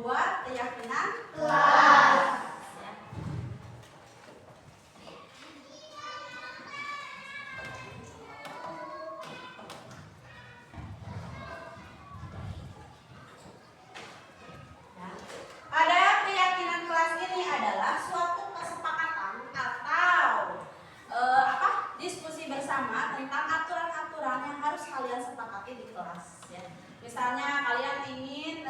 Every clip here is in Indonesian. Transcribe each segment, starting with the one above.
membuat keyakinan kelas. Ada keyakinan kelas ini adalah suatu kesepakatan atau diskusi bersama tentang aturan-aturan yang harus kalian sepakati di kelas. Ya. Misalnya kalian ingin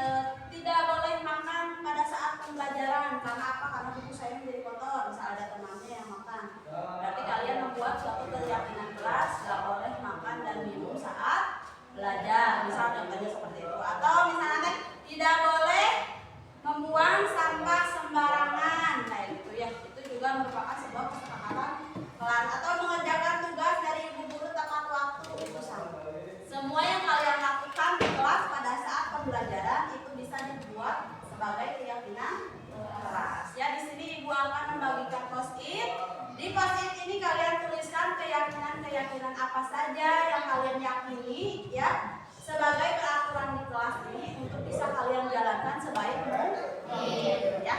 tidak boleh makan pada saat pembelajaran karena apa? Karena buku saya menjadi kotor. Misal ada temannya yang makan, berarti kalian membuat suatu keyakinan kelas tidak boleh makan dan minum saat belajar. Misal contohnya seperti itu. Atau misalnya tidak boleh membuang sampah sembarangan, kayak gitu ya. Itu juga merupakan sebuah kesepakatan kelas. Atau mengerjakan tugas dari ibu guru tepat waktu, itu sama. Semua yang kalian lakukan di kelas pada saat pembelajaran itu bisa dibuat sebagai keyakinan kelas. Ya, di sini ibu akan membagikan post-it. Di post-it ini kalian tuliskan keyakinan-keyakinan apa saja yang kalian yakini, ya, sebagai peraturan di kelas ini untuk bisa kalian jalankan sebaik mungkin, ya.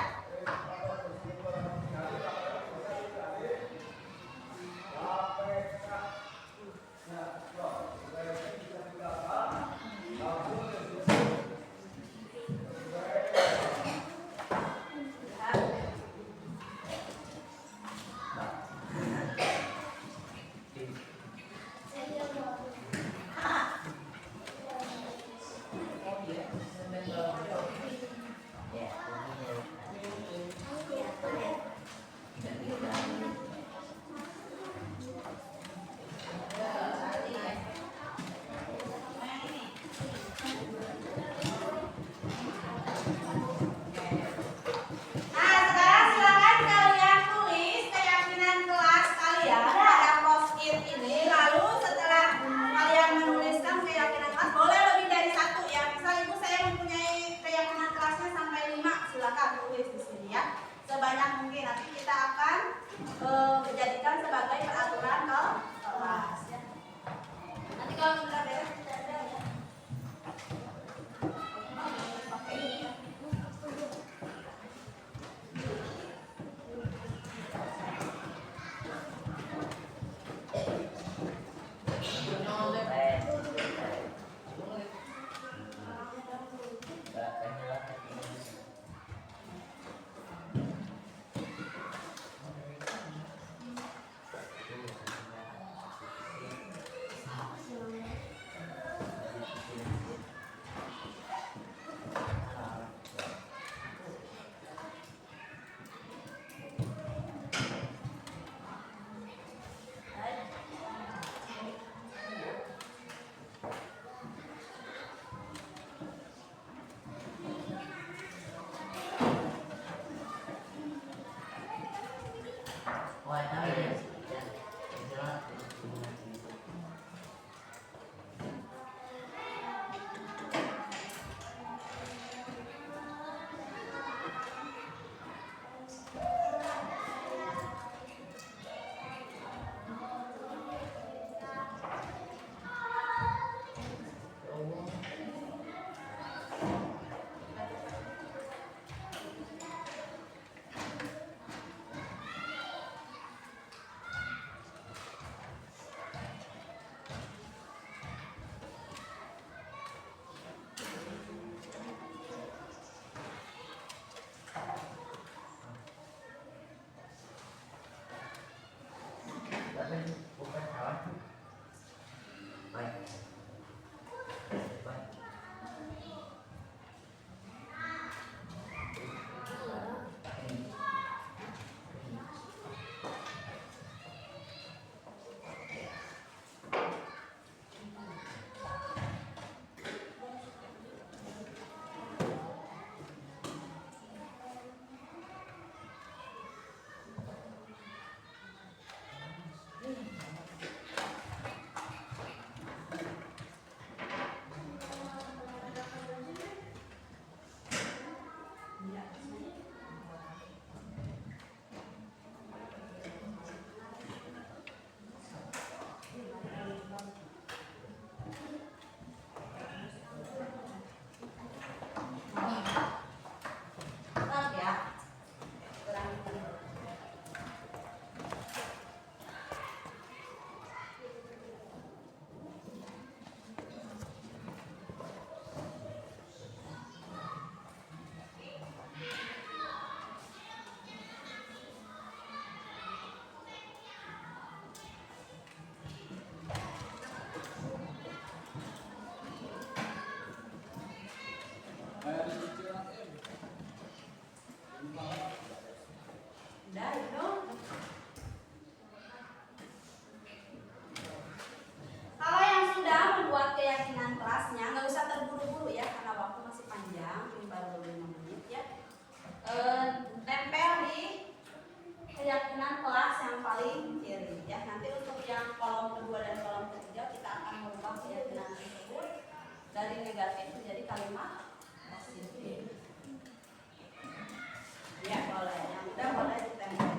Udah itu. Kalau yang sudah membuat keyakinan kelasnya, nggak usah terburu-buru ya, karena waktu masih panjang, ini baru 5 menit ya. Tempel di keyakinan kelas yang paling kiri ya. Nanti untuk yang kolom kedua dan kolom ketiga kita akan merubah keyakinan tersebut dari negatif menjadi kalimat positif. Ya boleh, yang udah boleh ditempel.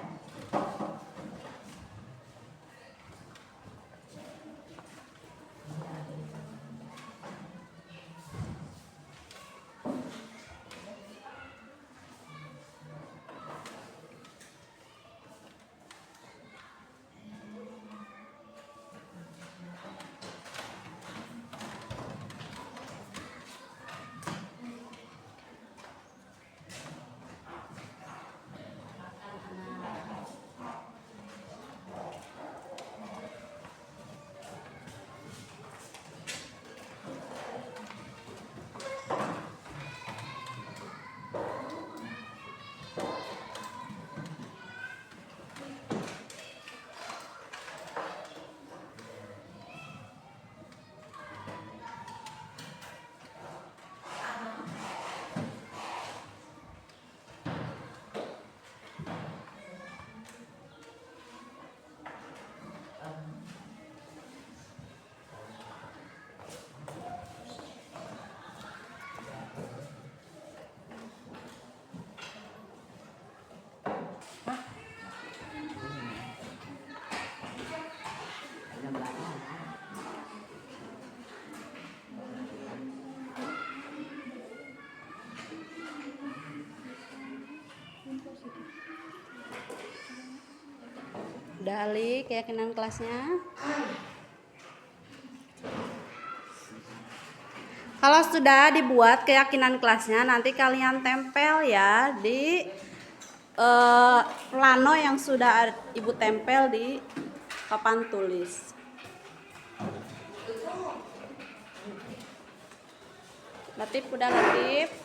Udah Ali keyakinan kelasnya. Kalau sudah dibuat keyakinan kelasnya, nanti kalian tempel ya di plano yang sudah Ibu tempel di papan tulis. Latif udah Latif.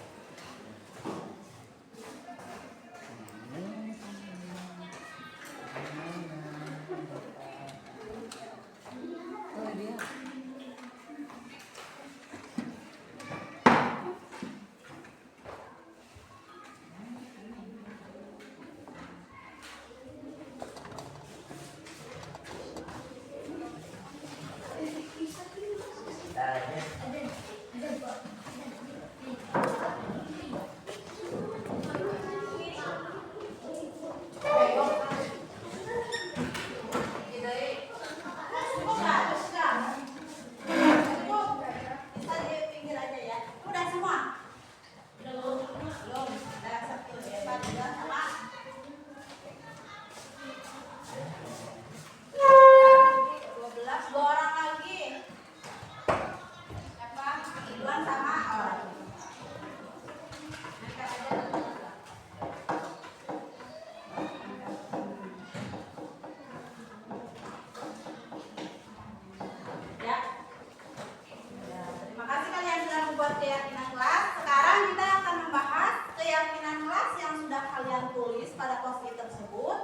Keyakinan kelas. Sekarang kita akan membahas keyakinan kelas yang sudah kalian tulis pada post-it tersebut.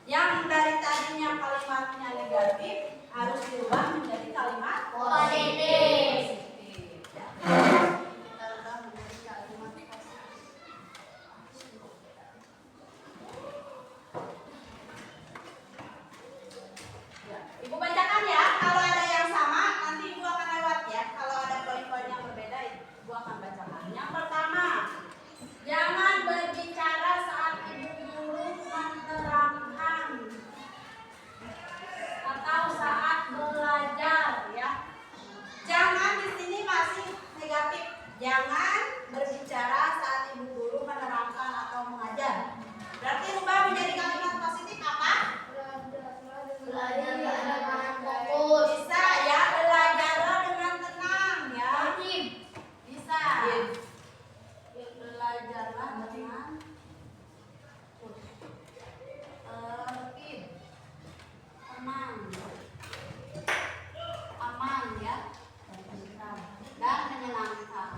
Yang dari tadinya kalimatnya negatif harus diubah menjadi kalimat positif. Ya. Kita ubah menjadi kalimat positif. Ya. Ibu bacakan ya. Kalau ada yang sama nanti Ibu akan lewat ya. Kalau ada poin-poin yang berbeda Ibu akan bacakan. Yang pertama, jangan berbicara saat Ibu guru menerangkan atau saat belajar ya. Jangan di sini masih negatif. Jangan berbicara saat Ibu guru menerangkan atau mengajar. Berarti ubah menjadi kalimat positif apa? Belajar dengan fokus. Bisa ya, belajarlah dengan tenang ya. Bisa. Belajarlah dengan tertib, tenang, aman ya, dan menyenangkan.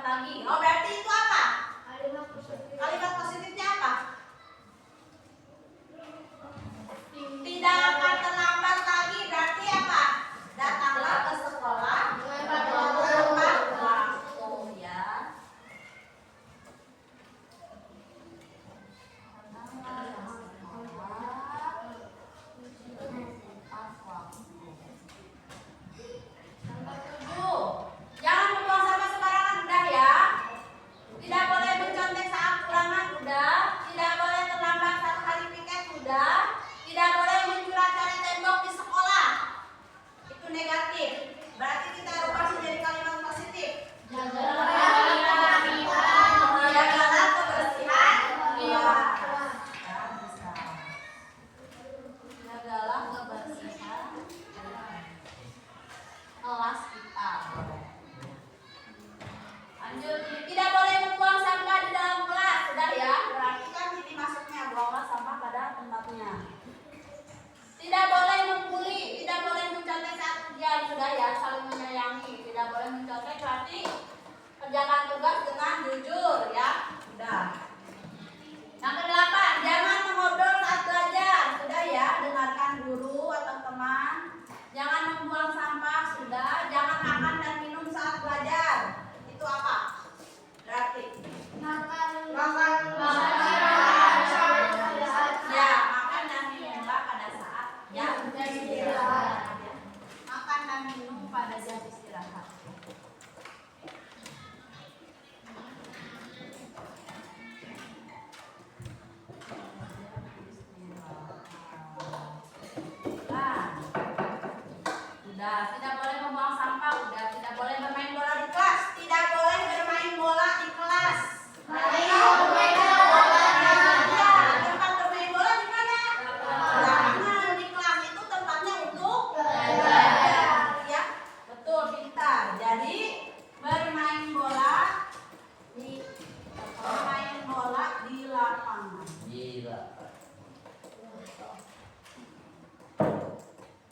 lagi. Oh, berarti itu apa? Kalimat positifnya apa? Tidak akan terlambat lagi, berarti apa? Datanglah ke sekolah tepat waktu, ya. Jangan membuang sampah sembarangan, udah ya. Tidak boleh mencontek saat ulangan, udah. Tidak boleh terlambat saat hari piket, udah. Tidak boleh mencuri-curi tembok di sekolah. Itu negatif. Berarti kita rubah menjadi kalimat positif. Jagalah kebersihan. Iya. Jagalah kebersihan kelas kita. Lanjut, tidak boleh membuang sampah di dalam kelas, sudah ya. Berarti kan ini masuknya buanglah sampah pada tempatnya. Tidak boleh membuli, tidak boleh mencontek saat ujian, sudah ya. Saling menyayangi, tidak boleh mencontek, berarti kerjakan tugas dengan jujur, ya. Sudah. Yang kedelapan, jangan mengobrol saat belajar, sudah ya. Dengarkan guru atau teman. Jangan membuang sampah, sudah. Jangan makan dan minum saat belajar. Itu apa? Berarti makan ya, makan dan minumlah pada saat jam istirahat. Makan dan minum pada jam istirahat. Udah, tidak boleh membuang sampah, udah. Tidak boleh bermain bola di kelas, tidak boleh bermain bola di kelas. Tempat bermain bola di mana? Lapangan. Di kelas itu tempatnya untuk belajar, ya. Betul, pintar. Jadi bermain bola di lapangan.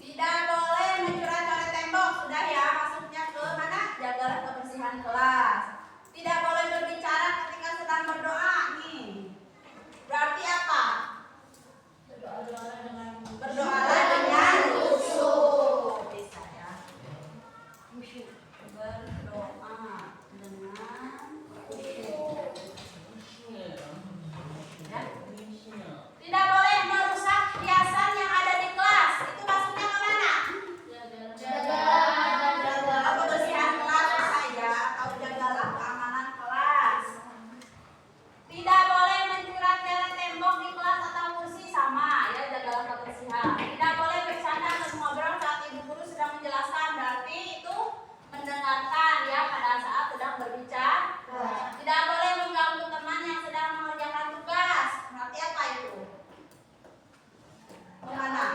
Tidak boleh mencuri-curi tembok, sudah ya. Masuknya ke mana? Jagalah kebersihan kelas. Tidak boleh berbicara ketika sedang berdoa, nih. Berarti apa? Berdoalah dengan khusyuk. Bisa ya. Berdoa dengan khusyuk. Ya. Tidak boleh merusak hiasan yang ada di kelas. Itu maksudnya kemana? Jagalah kebersihan kelas saja, atau jagalah keamanan kelas. Tidak boleh mencurat-coret tembok di kelas atau kursi, sama ya, jagalah kebersihan. Tidak boleh bercanda atau ngobrol saat ibu guru sedang menjelaskan, berarti itu mendengarkan ya pada saat sedang berbicara. Tidak boleh mengganggu teman yang sedang mengerjakan tugas. Berarti apa itu? Kemana?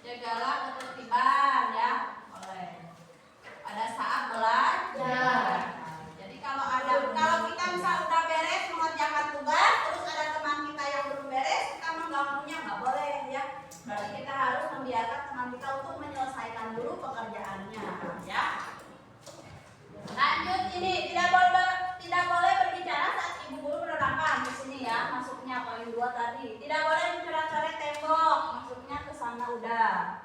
Jagalah ketertiban ya, oleh pada saat belajar. Jadi kalau kita misal udah beres mengerjakan tugas, terus ada teman kita yang belum beres, kita mengganggunya nggak boleh ya. Berarti kita harus membiarkan teman kita untuk menyelesaikan dulu pekerjaannya ya. Lanjut, ini tidak boleh berbicara saat ibu guru menerangkan. Di sini ya, masuknya poin 2 tadi. Tidak boleh mencoret-coret tembok, masuknya ke sana udah.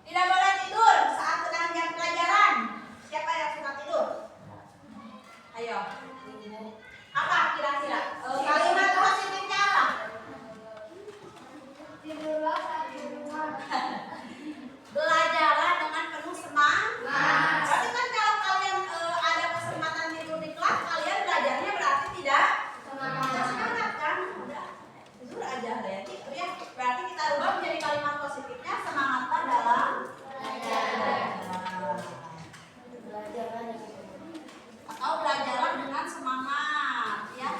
Tidak boleh tidur saat sedang jam pelajaran. Siapa yang suka tidur? Ayo. Apa kira-kira? Kalimat positifnya apa? Tidurlah saat di rumah. Belajarlah dengan penuh semangat. Berarti kan kalau kalian ada kesempatan tidur di kelas, kalian belajarnya berarti tidak semangat kan? Udah tidur aja ya. Ya. Berarti kita rubah menjadi kalimat positifnya, semangatlah dalam belajar. Atau belajarlah dengan semangat ya.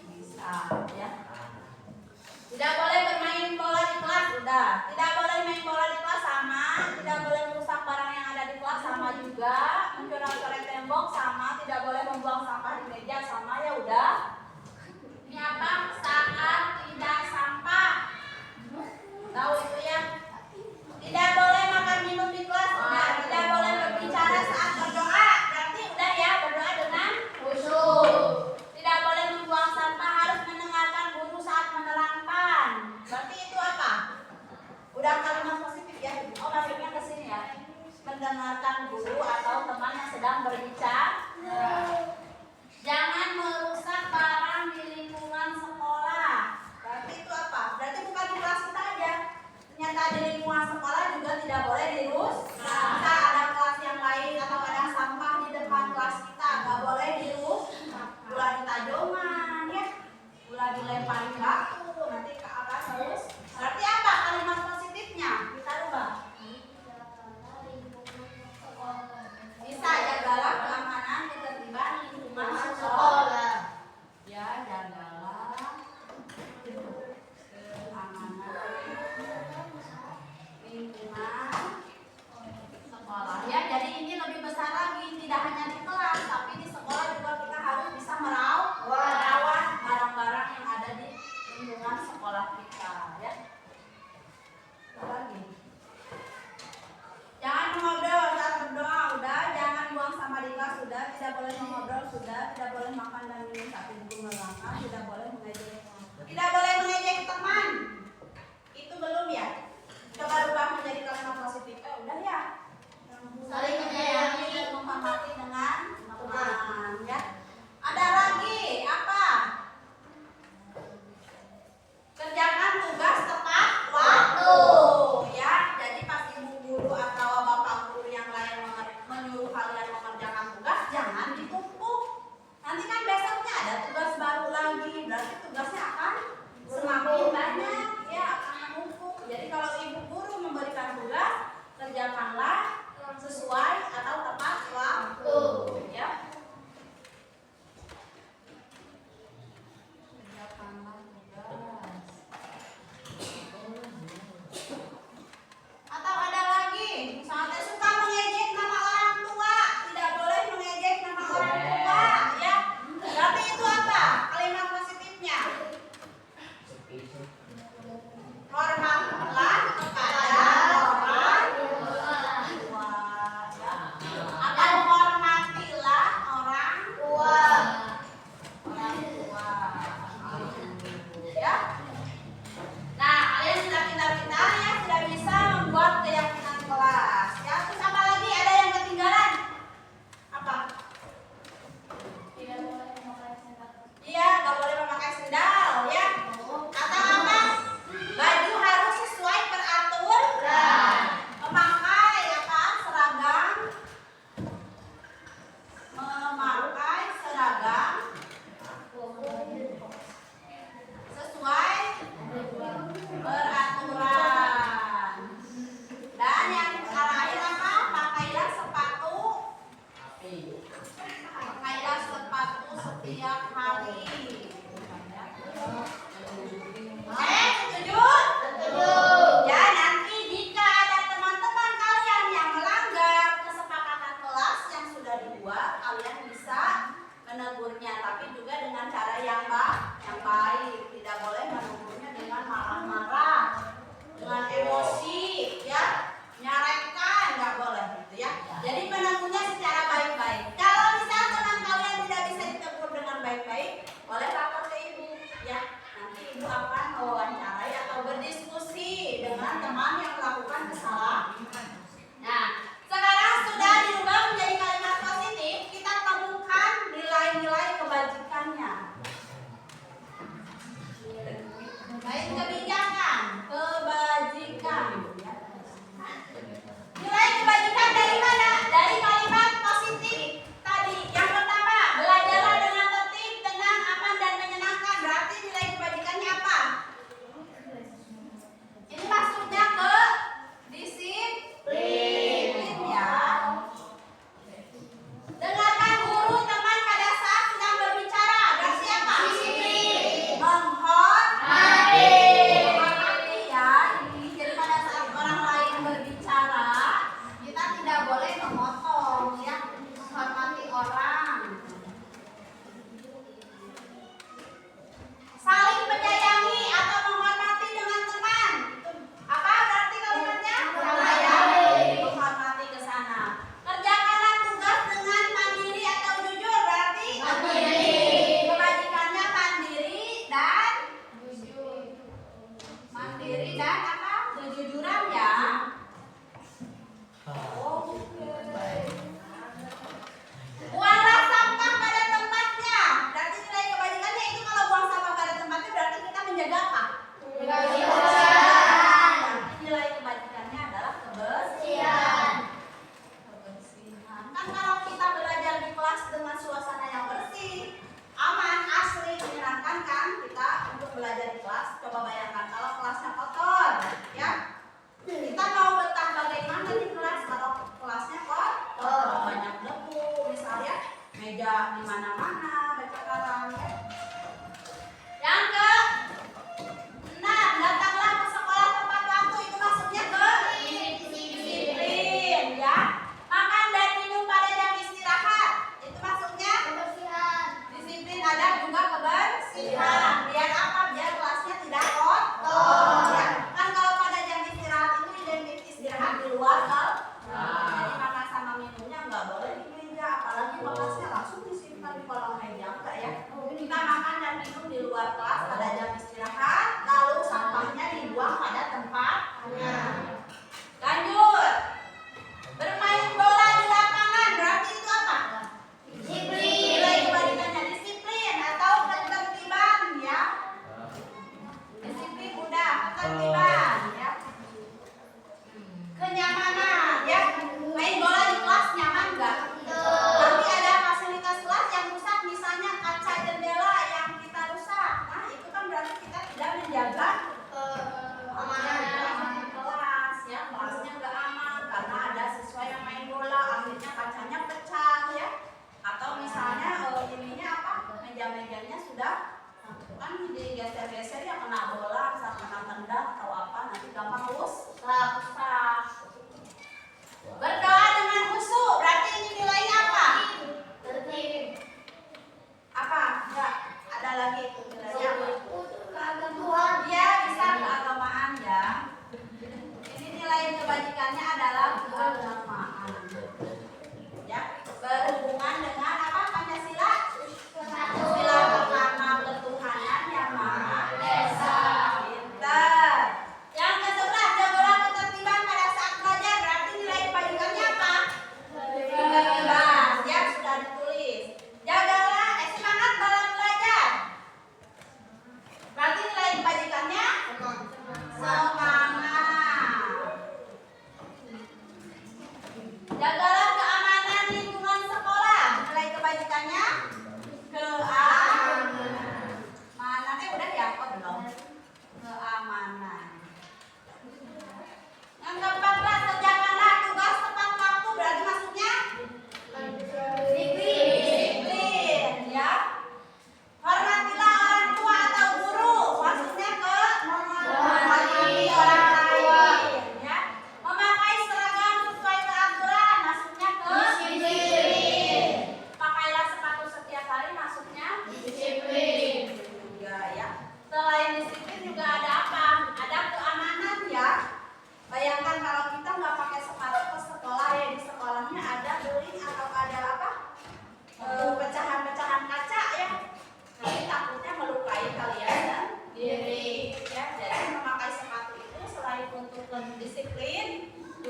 Bisa ya. Tidak boleh bermain bola di kelas, udah. Tidak boleh main bola di kelas, sama. Tidak boleh merusak barang yang ada di kelas, sama juga. Mencoret-coret tembok, sama. Tidak boleh membuang sampah di meja, sama ya udah. Ini apa? Saat tidak sampah. Tahu itu ya? Tidak boleh Udah kalimat positif ya. Oh, masuknya ke sini ya. Mendengarkan guru atau teman yang sedang berbicara. Jangan merusak barang di lingkungan sekolah. Berarti itu apa? Berarti bukan di kelas kita aja. Ternyata di lingkungan sekolah juga tidak boleh dirusak. Kita ada kelas yang lain atau ada sampah di depan kelas kita, nggak boleh dirusak. Ulah ditajongan ya, ulah dilemparin batu, nanti ke atas terus. Berarti apa kalimat positifnya? Kita rubah. Bisa jagalah keamanan ketertiban lingkungan sekolah. Ya, jagalah keamanan lingkungan sekolah. Ya, jadi ini lebih besar lagi, tidak hanya di kelas, tapi di sekolah juga kita harus bisa merawat barang-barang yang ada di lingkungan sekolah kita. Ya. Apa lagi? Jangan mengobrol saat berdoa, udah. Jangan buang sampah di kelas, sudah. Tidak boleh mengobrol, sudah. Tidak boleh makan dan minum saat duduk melangkah. Tidak boleh mengejek. Tidak boleh mengejek teman. Itu belum ya. Coba rubah menjadi kalimat positif. Udah ya. Saling menyayangi dan menghormati dengan teman. Ya. Ada lagi apa? Kerjakan tugas tepat waktu. Ya, jadi pas ibu guru atau bapak guru yang lain menyuruh kalian mengerjakan tugas, jangan ditumpuk. Nanti kan besoknya ada tugas baru lagi, berarti tugasnya akan semakin banyak, ya akan menumpuk. Jadi kalau ibu guru memberikan tugas, kerjakanlah sesuai atau tepat waktu. Ya. Kerjakanlah tugas. Atau ada lagi, misalnya suka mengejek nama orang tua, tidak boleh mengejek nama orang tua, ya. Berarti itu apa? Kalimat positifnya. Hormatlah kepada orang tua, ya.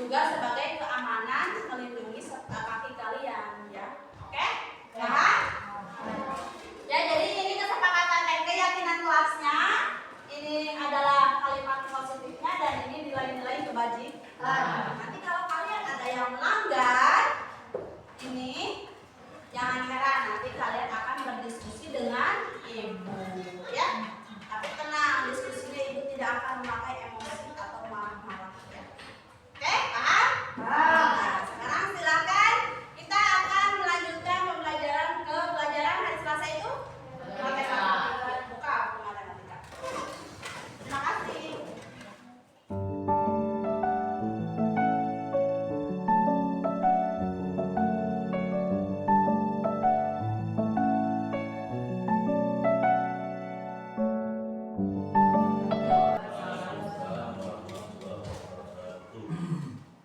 juga sebagai keamanan melindungi kaki kalian, ya. Oke? Paham? Ya, jadi ini kesepakatan keyakinan kelasnya. Ini adalah kalimat positifnya dan ini nilai-nilai kebajikan. Nanti kalau kalian ada yang melanggar ini, jangan heran, nanti kalian akan berdiskusi dengan ibu, ya. Tapi tenang, diskusinya ibu tidak akan memakai emosi atau marah-marah, ya. Oke, paham? Nah, sekarang silakan kita akan melanjutkan pembelajaran ke pelajaran hari Selasa itu. Buka matematika. Terima kasih.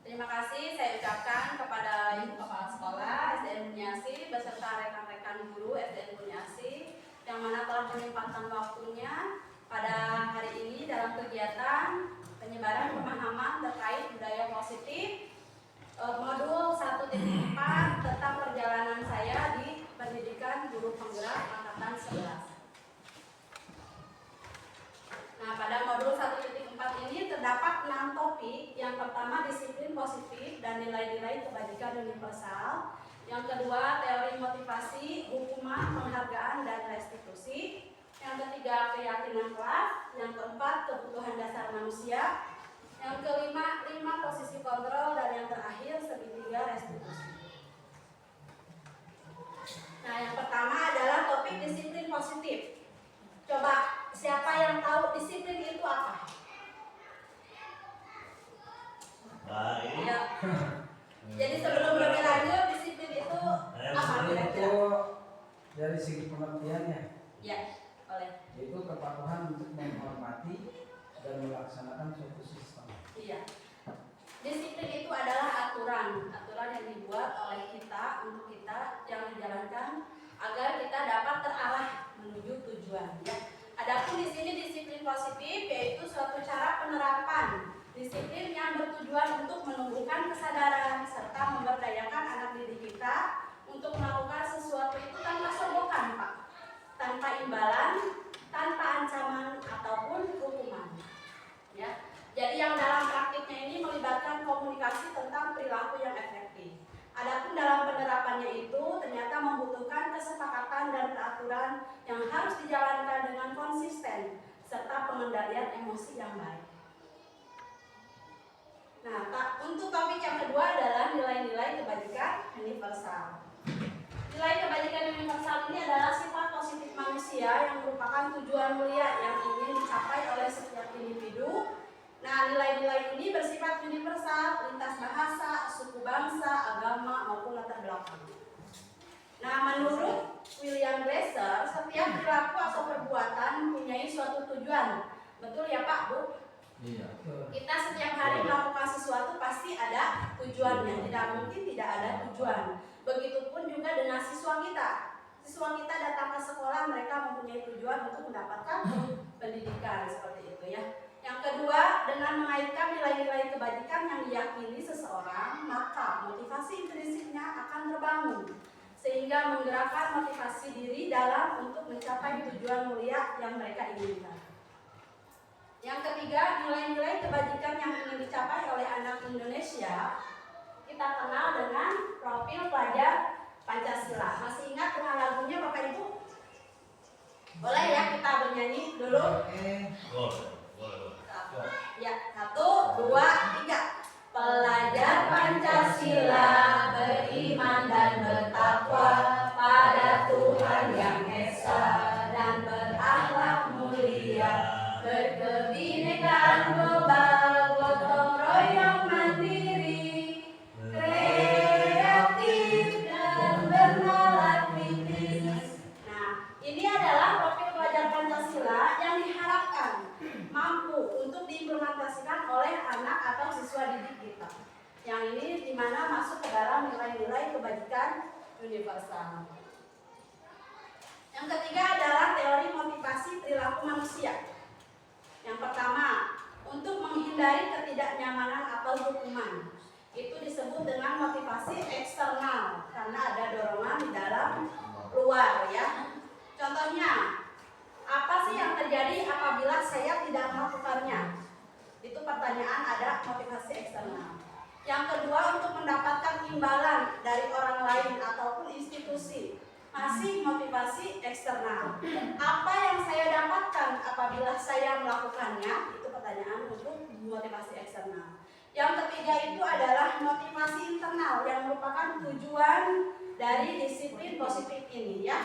Terima kasih saya ucapkan kepada Ibu Kepala Sekolah SDN Bunyasi beserta rekan-rekan guru SDN Bunyasi yang mana telah menyempatkan waktunya pada hari ini dalam kegiatan penyebaran pemahaman terkait budaya positif modul 1.4 tentang perjalanan saya di pendidikan guru penggerak angkatan 11. Nah, pada modul 1.4 ini terdapat 6 topik. Yang pertama disiplin positif dan nilai-nilai kebajikan universal. Yang kedua teori motivasi, hukuman, penghargaan dan restitusi. Yang ketiga keyakinan kelas. Yang keempat kebutuhan dasar manusia. Yang kelima 5 posisi kontrol dan yang terakhir segitiga restitusi. Nah, yang pertama adalah topik disiplin positif. Coba siapa yang tahu disiplin itu apa? Baik. Ya. Jadi sebelum lebih lanjut, disiplin itu apa kira-kira? Itu dari segi pengertiannya, Ya, boleh. yaitu kepatuhan untuk menghormati dan melaksanakan suatu sistem. Iya. Disiplin itu adalah aturan yang dibuat oleh kita untuk kita yang dijalankan agar kita dapat terarah menuju tujuan. Ya. Adapun di sini disiplin positif yaitu suatu cara penerapan disiplin yang bertujuan untuk menumbuhkan kesadaran serta memberdayakan anak didik kita untuk melakukan sesuatu itu tanpa sogokan, Pak, tanpa imbalan, tanpa ancaman ataupun hukuman. Ya. Jadi yang dalam praktiknya ini melibatkan komunikasi tentang perilaku yang efektif. Adapun dalam penerapannya itu ternyata membutuhkan kesepakatan dan peraturan yang harus dijalankan dengan konsisten serta pengendalian emosi yang baik. Nah, untuk topik yang kedua adalah nilai-nilai kebajikan universal. Nilai kebajikan universal ini adalah sifat positif manusia yang merupakan tujuan mulia yang ingin dicapai oleh setiap individu. Nah, nilai-nilai ini bersifat universal, lintas bahasa, suku bangsa, agama, maupun latar belakang. Nah, menurut William Glasser, setiap perilaku atau perbuatan mempunyai suatu tujuan. Betul ya Pak, Bu? Iya. Kita setiap hari melakukan sesuatu pasti ada tujuannya, tidak mungkin tidak ada tujuan. Begitupun juga dengan siswa kita. Siswa kita datang ke sekolah, mereka mempunyai tujuan untuk mendapatkan pendidikan, seperti itu ya. Yang kedua, dengan mengaitkan nilai-nilai kebajikan yang diyakini seseorang, maka motivasi intrinsipnya akan terbangun, sehingga menggerakkan motivasi diri dalam untuk mencapai tujuan mulia yang mereka inginkan. Yang ketiga, nilai-nilai kebajikan yang ingin dicapai oleh anak Indonesia, kita kenal dengan profil pelajar Pancasila. Masih ingat dengan lagunya Bapak Ibu? Boleh ya kita bernyanyi dulu? Boleh. Ya, 1, 2, 3. Pelajar Pancasila beriman dan bertakwa pada Tuhan yang Esa dan berakhlak mulia, berkebinekaan global, gotong royong mandiri, kreatif dan bernalar kritis. Nah, ini adalah profil pelajar Pancasila yang diharapkan mampu untuk diimplementasikan oleh anak atau siswa didik kita. Yang ini dimana masuk ke dalam nilai-nilai kebajikan universal. Yang ketiga adalah teori motivasi perilaku manusia. Yang pertama, untuk menghindari ketidaknyamanan atau hukuman. Itu disebut dengan motivasi eksternal karena ada dorongan di dalam luar ya. Contohnya, apa sih yang terjadi apabila saya tidak melakukannya? Itu pertanyaan, ada motivasi eksternal. Yang kedua, untuk mendapatkan imbalan dari orang lain ataupun institusi, masih motivasi eksternal. Apa yang saya dapatkan apabila saya melakukannya? Itu pertanyaan untuk motivasi eksternal. Yang ketiga itu adalah motivasi internal yang merupakan tujuan dari disiplin positif ini ya.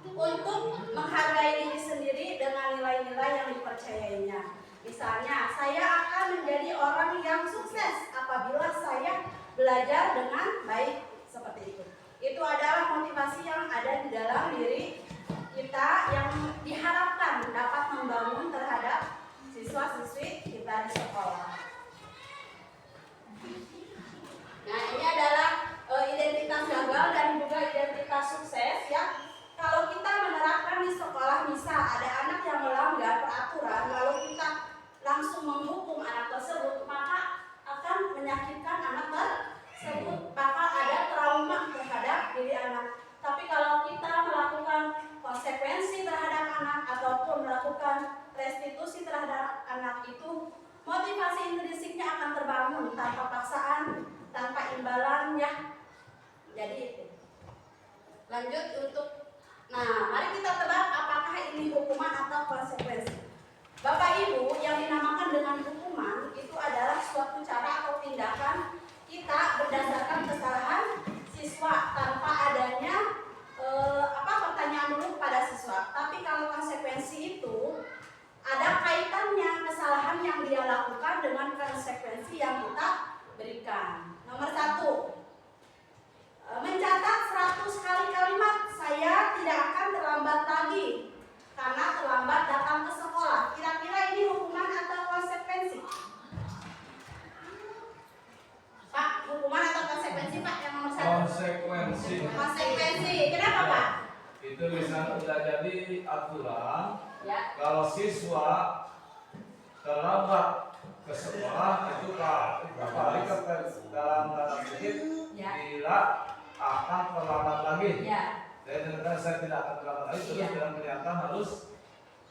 Untuk menghargai diri sendiri dengan nilai-nilai yang dipercayainya. Misalnya, saya akan menjadi orang yang sukses apabila saya belajar dengan baik, seperti itu. Itu adalah motivasi yang ada di dalam diri kita yang diharapkan dapat membangun terhadap siswa-siswi kita di sekolah. Nah, ini adalah identitas gagal dan juga identitas sukses ya. Kalau kita menerapkan di sekolah, misal ada anak yang melanggar peraturan, lalu kita langsung menghukum anak tersebut, maka akan menyakitkan anak tersebut, maka ada trauma terhadap diri anak. Tapi kalau kita melakukan konsekuensi terhadap anak ataupun melakukan restitusi terhadap anak, itu motivasi intrinsiknya akan terbangun tanpa paksaan, tanpa imbalan ya. Jadi itu. Lanjut untuk, nah mari kita tebak apakah ini hukuman atau konsekuensi. Bapak Ibu, yang dinamakan dengan hukuman itu adalah suatu cara atau tindakan kita berdasarkan kesalahan siswa tanpa adanya pertanyaan dulu kepada siswa. Tapi kalau konsekuensi itu ada kaitannya kesalahan yang dia lakukan dengan konsekuensi yang kita berikan. Nomor 1, mencatat 100 kali kalimat saya tidak akan terlambat lagi karena terlambat datang ke sekolah. Kira-kira ini hukuman atau konsekuensi? Pak, hukuman atau konsekuensi Pak yang nomor 1? Konsekuensi. Konsekuensi. Kenapa Pak? Itu misalnya sudah jadi aturan Ya. kalau siswa terlambat ke sekolah itu kembali ke dalam tanda kutip Ya. tidak akan terlambat lagi. Ya. Dan ternyata saya tidak akan terlambat lagi terus Ya. dengan pernyataan harus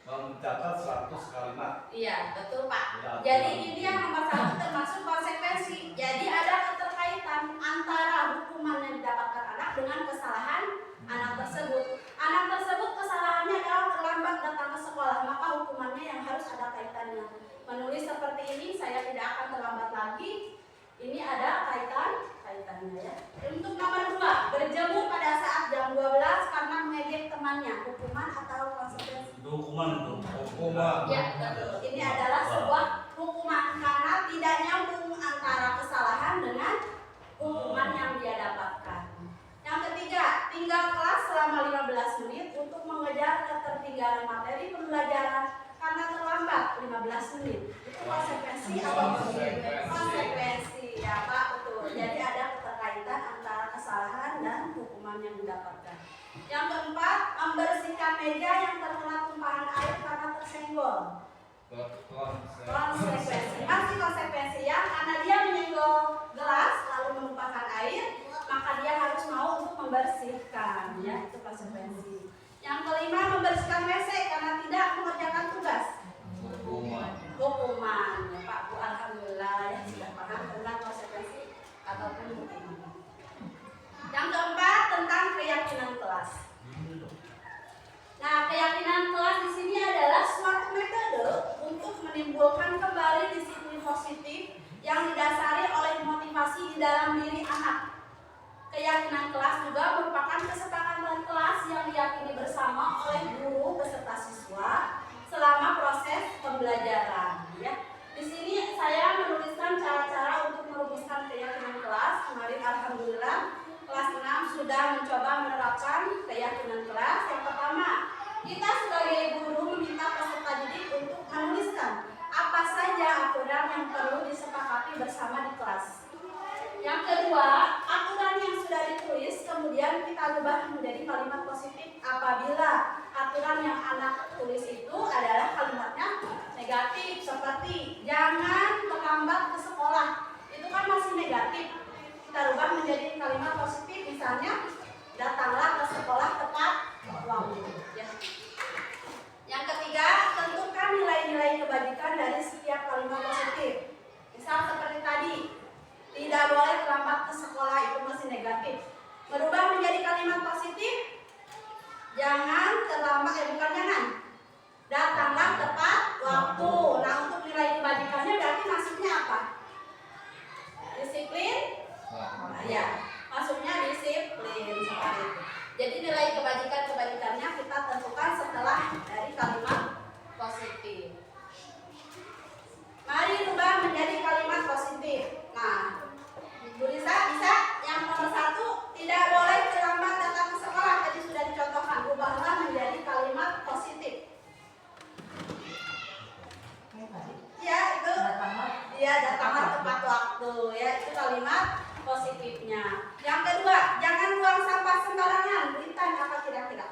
mencatat 100 kalimat. Iya, betul Pak. Ya. Jadi ini yang nomor 1 termasuk konsekuensi. Jadi ada keterkaitan antara hukuman yang didapatkan anak dengan kesalahan anak tersebut. Anak tersebut kesalahannya adalah terlambat datang ke sekolah, maka hukumannya yang harus ada kaitannya. Menulis seperti ini, saya tidak akan terlambat lagi. Ini ada kaitannya ya. Untuk nomor 2, berjemur pada saat jam 12 karena mengejek temannya, hukuman atau konsekuensi? Itu hukuman itu. Hukuman. Ya, betul. Ini adalah sebuah hukuman karena tidak nyambung antara kesalahan dengan hukuman yang dia dapatkan. Yang ketiga, tinggal kelas selama 15 menit untuk mengejar ketertinggalan materi pembelajaran karena terlambat 15 menit. Itu konsekuensi atau konsekuensi ya Pak, betul. Jadi ada keterkaitan antara kesalahan dan hukuman yang didapatkan. Yang keempat, membersihkan meja yang terkena tumpahan air karena tersenggol. Konsekuensi, masih konsekuensi ya, karena dia menyenggol gelas lalu menumpahkan air, maka dia harus mau untuk membersihkan ya, itu konsekuensi. Yang kelima, membersihkan WC karena tidak mengerjakan tugas. Hukuman ya Pak Bu, alhamdulillah ya sudah paham tentang konsekuensi ataupun hukuman. Yang keempat, tentang keyakinan kelas. Nah, keyakinan kelas di sini adalah suatu metode untuk menimbulkan kembali disiplin positif yang didasari oleh motivasi di dalam diri anak. Keyakinan kelas juga merupakan kesepakatan kelas yang diyakini bersama oleh guru beserta siswa selama proses pembelajaran. Ya. Di sini saya menuliskan cara-cara untuk merumuskan keyakinan kelas. Kemarin alhamdulillah kelas 6 sudah mencoba menerapkan keyakinan kelas. Yang pertama, kita sebagai guru meminta peserta didik untuk menuliskan apa saja aturan yang perlu disepakati bersama di kelas. Yang kedua, aturan yang sudah ditulis kemudian kita ubah menjadi kalimat positif apabila aturan yang anak tulis itu adalah kalimatnya negatif, seperti jangan terlambat ke sekolah. Itu kan masih negatif kita rubah menjadi kalimat positif. Misalnya, datanglah ke sekolah tepat waktu. Ya. Yang ketiga, tentukan nilai-nilai kebajikan dari setiap kalimat positif. Misal seperti tadi, tidak boleh terlambat ke sekolah, itu masih negatif. Merubah menjadi kalimat positif, jangan terlambat, bukan jangan, datanglah tepat waktu. Nah, untuk nilai kebajikannya berarti maksudnya apa? Disiplin? Ya, maksudnya disiplin seperti itu. Jadi nilai kebajikannya kita tentukan setelah dari kalimat positif. Mari rubah menjadi kalimat positif. Nah, Bu Lisa bisa? Yang nomor 1, tidak boleh terlambat datang ke sekolah. Tadi sudah dicontohkan. Rubahlah menjadi kalimat positif. Ya, itu. Ya, datanglah tepat waktu. Ya, itu kalimat positifnya. Yang kedua, jangan buang sampah sembarangan. Beritan apa kira-kira?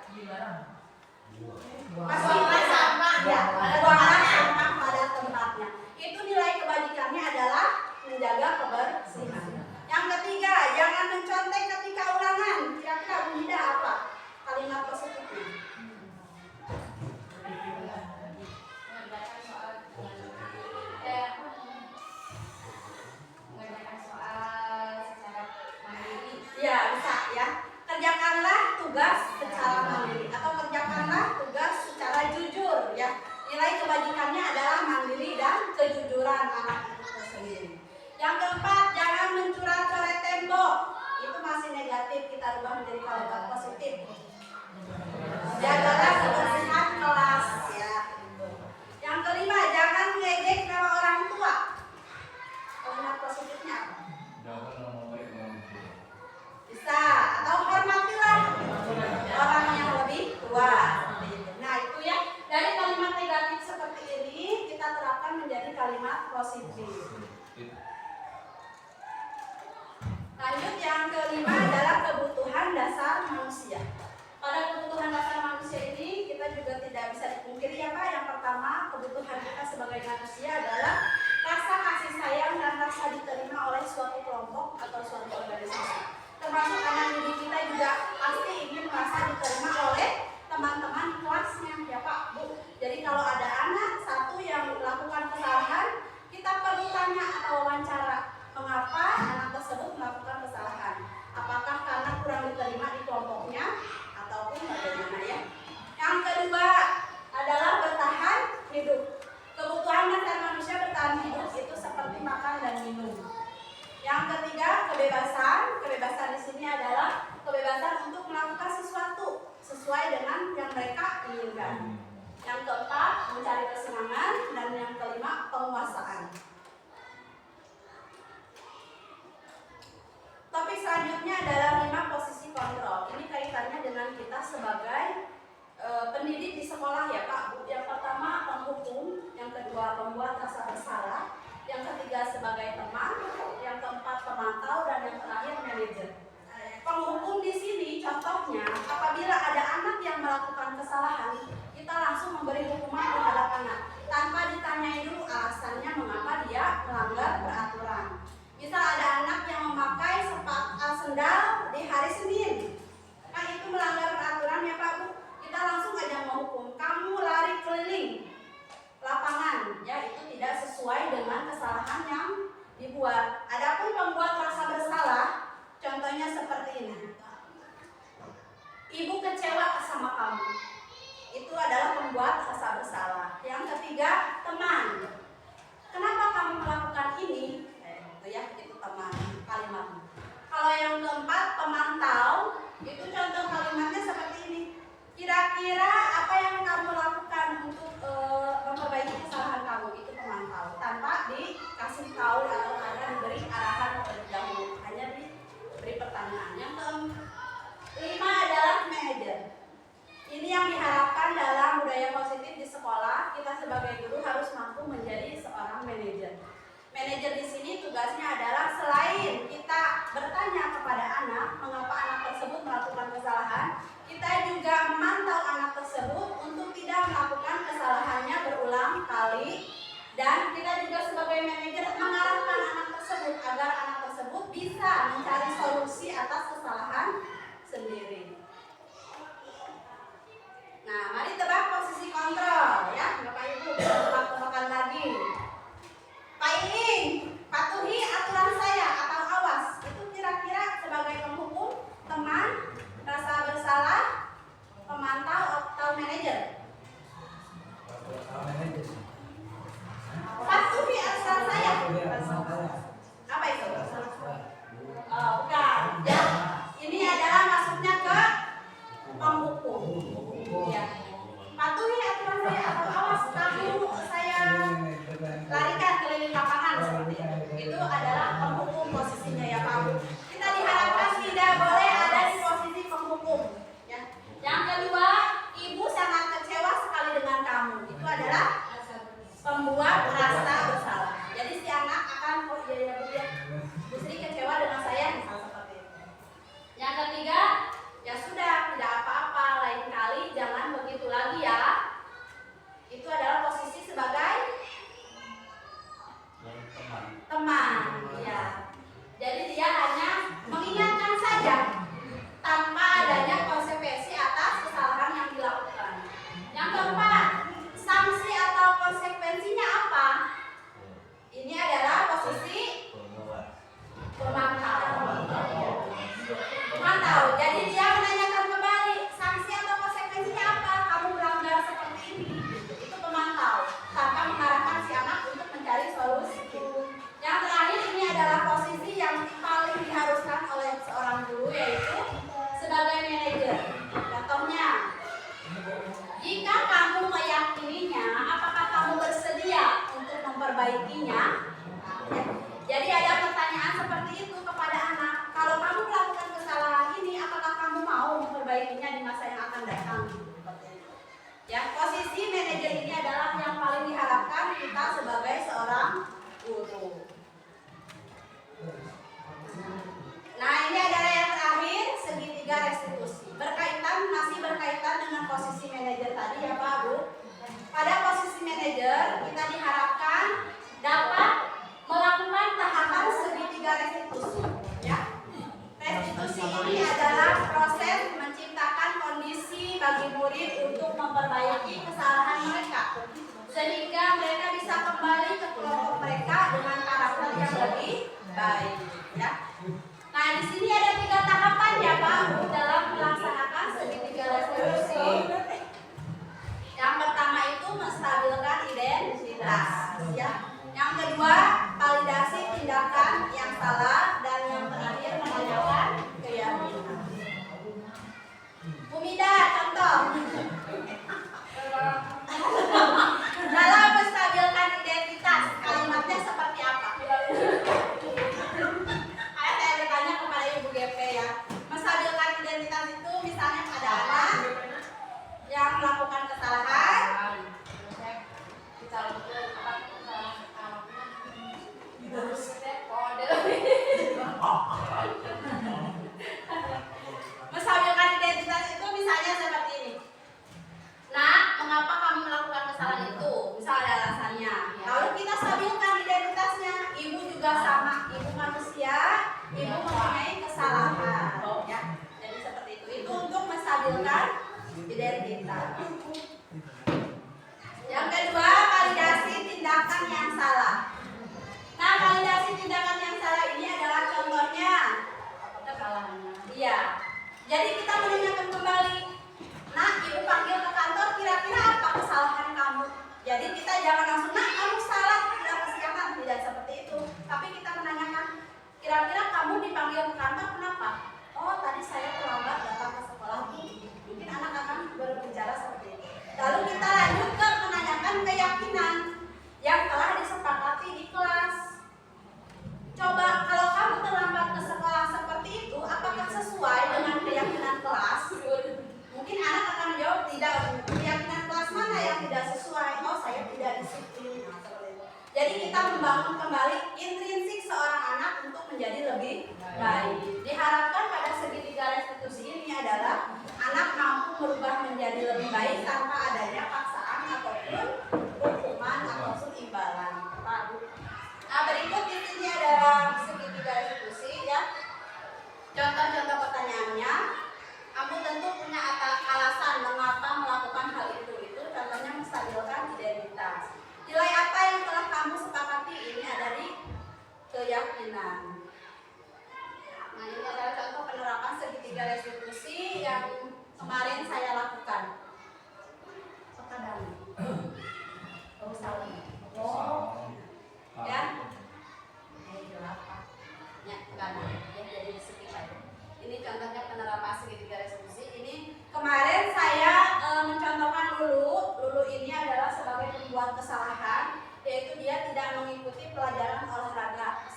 Buanglah sampah. Ya, buanglah sampah pada tempatnya. Itu nilai kebajikannya adalah menjaga kebersihan. Yang ketiga, jangan mencontek ketika ulangan. Kira-kira Bu Nida apa kalimat positifnya? Ya, bisa ya. Kerjakanlah tugas secara mandiri atau kerjakanlah tugas secara jujur ya. Nilai kebajikannya adalah mandiri dan kejujuran anak itu sendiri. Yang keempat, jangan mencoret-coret tembok. Itu masih negatif, kita rubah menjadi kalimat positif. Jagalah kebersihan kelas ya. Yang kelima, jangan mengejek nama orang tua. Kalimat positifnya apa? Bisa, atau hormatilah orang yang lebih tua. Nah, itu ya. Dari kalimat negatif seperti ini kita terapkan menjadi kalimat positif. Lanjut, yang kelima adalah kebutuhan dasar manusia. Pada kebutuhan dasar manusia ini kita juga tidak bisa dipungkiri ya Pak. Yang pertama, kebutuhan kita sebagai manusia adalah rasa kasih sayang dan rasa diterima oleh suatu kelompok atau suatu organisasi. Termasuk anak didik kita juga pasti ingin merasa diterima oleh teman-teman kelasnya ya Pak Bu. Jadi kalau ada anak satu yang melakukan kesalahan, kita perlu tanya atau wawancara mengapa anak tersebut melakukan kesalahan. Apakah karena kurang diterima di kelompoknya ataupun bagaimana ya. Yang kedua adalah bertahan hidup. Kebutuhan dasar manusia bertahan hidup itu seperti makan dan minum. Yang ketiga, kebebasan. Kebebasan di sini adalah kebebasan untuk melakukan sesuatu sesuai dengan yang mereka inginkan. Yang keempat, mencari kesenangan, dan yang kelima, penguasaan. Topik selanjutnya adalah 5 posisi kontrol. Ini kaitannya dengan kita sebagai pendidik di sekolah ya Pak Bu. Yang pertama penghukum, yang kedua pembuat rasa bersalah, yang ketiga sebagai teman, yang keempat pemantau, dan yang terakhir manajer. Penghukum di sini contohnya apabila ada anak yang melakukan kesalahan, kita langsung memberi hukuman terhadap anak tanpa ditanyai dulu alasannya mengapa dia melanggar peraturan. Misal ada anak yang memakai sendal di hari Senin, kan itu melanggar peraturan ya Pak Bu. Kita langsung aja menghukum, kamu lari keliling lapangan, ya itu tidak sesuai dengan kesalahan yang dibuat. Adapun pembuat rasa bersalah, contohnya seperti ini. Ibu kecewa sama kamu, itu adalah pembuat rasa bersalah. Yang ketiga, teman. Kenapa kamu melakukan ini? Itu ya, itu teman kalimatnya. Kalau yang keempat, pemantau, itu contoh kalimatnya seperti ini. Kira-kira apa yang kamu lakukan untuk memperbaiki kesalahan kamu? Itu pemantau, tanpa dikasih tahu atau karena diberi arahan terlebih dahulu, hanya diberi pertanyaan. Yang kelima adalah manajer. Ini yang diharapkan dalam budaya positif di sekolah. Kita sebagai guru harus mampu menjadi seorang manajer. Manajer di sini tugasnya adalah selain kita bertanya kepada anak mengapa anak tersebut melakukan kesalahan, kita juga memantau anak tersebut untuk tidak melakukan kesalahannya berulang kali, dan kita juga sebagai manajer mengarahkan anak tersebut agar anak tersebut itu adalah penghukum posisinya ya Pak Bu. Kita diharapkan tidak boleh ada di posisi penghukum. Ya. Yang kedua, ibu sangat kecewa sekali dengan kamu. Itu adalah pembuat rasa bersalah. Jadi si anak akan oh iya ya Bu ya. Bu Sri kecewa dengan saya misal seperti itu. Yang ketiga, ya sudah tidak apa-apa, lain kali jangan begitu lagi ya. Itu adalah posisi sebagai teman, ya. Jadi dia hanya mengingatkan saja tanpa adanya konsekuensi atas kesalahan yang dilakukan. Yang keempat, sanksi atau konsekuensinya apa? Ini adalah posisi pemantau. Pemantau. Jadi dia menanyakan kembali sanksi atau konsekuensinya apa? Kamu melanggar seperti ini. Itu pemantau. Tanpa mengarahkan si anak untuk mencari solusi. Yang terakhir ini adalah posisi yang paling diharuskan oleh seorang guru, yaitu sebagai manajer. Contohnya, jika kamu meyakininya, apakah kamu bersedia untuk memperbaikinya? Jadi ada pertanyaan seperti itu kepada anak. Kalau kamu melakukan kesalahan ini, apakah kamu mau memperbaikinya di masa yang akan datang? Ya, posisi manajer ini adalah yang paling diharapkan kita sebagai seorang guru. Nah, ini adalah yang terakhir, segitiga restitusi. Masih berkaitan dengan posisi manajer tadi ya Pak Bu. Pada posisi manajer, kita diharapkan dapat melakukan tahapan segitiga restitusi. Ya. Restitusi ini adalah proses menciptakan kondisi bagi murid untuk memperbaiki kesalahan mereka, sehingga mereka bisa kembali ke kelompok mereka dengan karakter yang lebih baik. Ya. Nah, di sini ada 3 tahapan ya Pak Bu dalam melaksanakan segitiga restitusi. Yang pertama itu menstabilkan identitas, ya. Yang kedua, validasi tindakan yang salah, dan yang terakhir menanyakan keyakinan. Bu Mida, contoh. Dalam menstabilkan identitas, kalimatnya seperti apa? Saya bertanya kepada Ibu GP ya. Menstabilkan identitas itu misalnya ada anak yang melakukan kesalahan. Menstabilkan identitas itu misalnya seperti ini. Nah, mengapa kamu melakukan kesalahan itu? Misal ada alasannya. Lalu kita stabilkan identitasnya. Ibu juga sama, ibu manusia, ibu mempunyai kesalahan. Ya, jadi seperti itu. Itu untuk menstabilkan identitas. Yang kedua, validasi tindakan yang salah. Nah, validasi tindakan yang salah ini adalah contohnya kesalahannya. Iya. Jadi kita menanyakan kembali. Nah, ibu panggil ke kantor, kira-kira apa kesalahan kamu? Jadi kita jangan langsung, nah kamu salah, tidak kesiangan, tidak seperti itu. Tapi kita menanyakan, kira-kira kamu dipanggil ke kantor kenapa? Oh, tadi saya terlambat datang ke sekolah Bu. Mungkin anak akan berbicara seperti itu. Lalu kita lanjut ke menanyakan keyakinan yang telah disepakati di kelas. Coba kalau kamu terlambat ke sekolah seperti itu, apakah sesuai dengan keyakinan kelas? Mungkin anak akan menjawab tidak. Keyakinan kelas mana yang tidak sesuai? Oh, saya tidak disiplin. Nah, seperti itu. Jadi kita membangun kembali intrinsik seorang anak untuk menjadi lebih baik. Diharapkan pada segitiga restitusi ini adalah anak mampu berubah menjadi lebih baik tanpa adanya paksaan ataupun hukuman ataupun imbalan. Nah, berikut di sini adalah segitiga restitusi ya. Contoh-contoh pertanyaannya. Kamu tentu punya alasan mengapa melakukan hal itu. Itu contohnya menstabilkan identitas. Nilai apa yang telah kamu sepakati? Ini ada di keyakinan. Nah, ini adalah contoh penerapan segitiga restitusi yang kemarin saya lakukan. Sekadang. Oh, salah. Oh. Ya. Ya, kanan. Ya, jadi sekitar. Ini contohnya penerapan segitiga restitusi. Ini kemarin saya mencontohkan Lulu. Lulu ini adalah sebagai pembuat kesalahan, yaitu dia tidak mengikuti pelajaran olahraga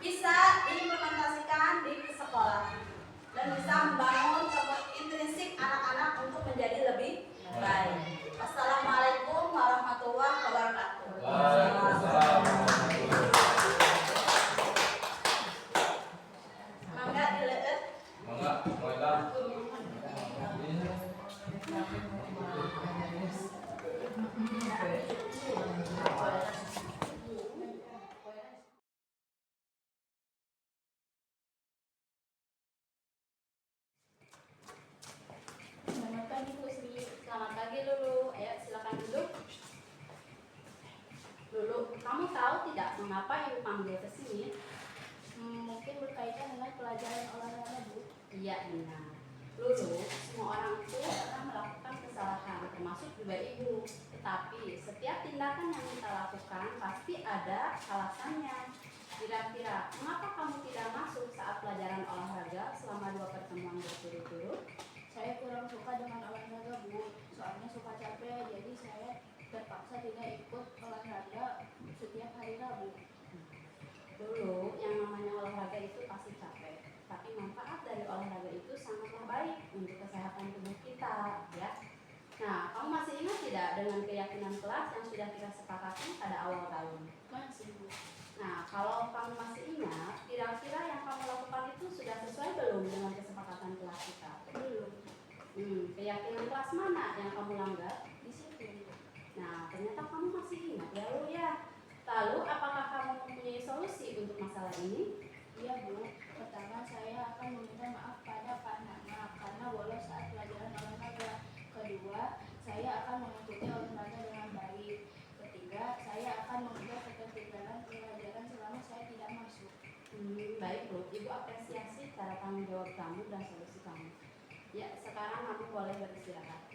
bisa diimplementasikan di sekolah dan bisa membangun intrinsik anak-anak untuk menjadi lebih baik. Wassalamualaikum warahmatullahi wabarakatuh. Waalaikumsalam. Mangga dileut. Mangga, Moita. Selamat pagi Bu Sri. Selamat pagi Lulu. Ayo silakan duduk. Lulu, kamu tahu tidak mengapa Ibu panggil ke sini? Mungkin berkaitan dengan pelajaran olahraga, Bu. Iya benar. Lulu, semua orang itu pernah melakukan kesalahan, termasuk juga Ibu. Tetapi setiap tindakan yang kita lakukan pasti ada alasannya. Kira-kira, mengapa kamu tidak masuk saat pelajaran olahraga selama 2 pertemuan berturut-turut? Saya kurang suka dengan olahraga, Bu. Soalnya suka capek, jadi saya terpaksa tidak ikut olahraga setiap hari Rabu. Dulu, yang namanya olahraga itu pasti capek. Tapi manfaat dari olahraga itu sangatlah baik untuk kesehatan tubuh kita, ya. Nah, kamu masih ingat tidak dengan keyakinan kelas yang sudah kita sepakati pada awal tahun? Masih, Bu. Nah, kalau kamu masih ingat, kira-kira yang kamu lakukan itu sudah sesuai belum dengan kesepakatan kelas kita? Belum. Keyakinan kelas mana yang kamu langgar? Disiplin, Bu. Nah, ternyata kamu masih ingat ya, Lu ya. Lalu, apakah kamu mempunyai solusi untuk masalah ini? Iya, Bu. Pertama, saya akan meminta maaf pada Pak Nana karena bolos saat pelajaran olahraga. Kedua, saya akan mengikuti olahraga dengan baik. Ketiga, saya akan menjaga ketertiban pelajaran selama saya tidak masuk. Baik, Bu. Ibu apresiasi cara tanggung jawab kamu dan solusi kamu. Ya, sekarang kamu boleh beristirahat.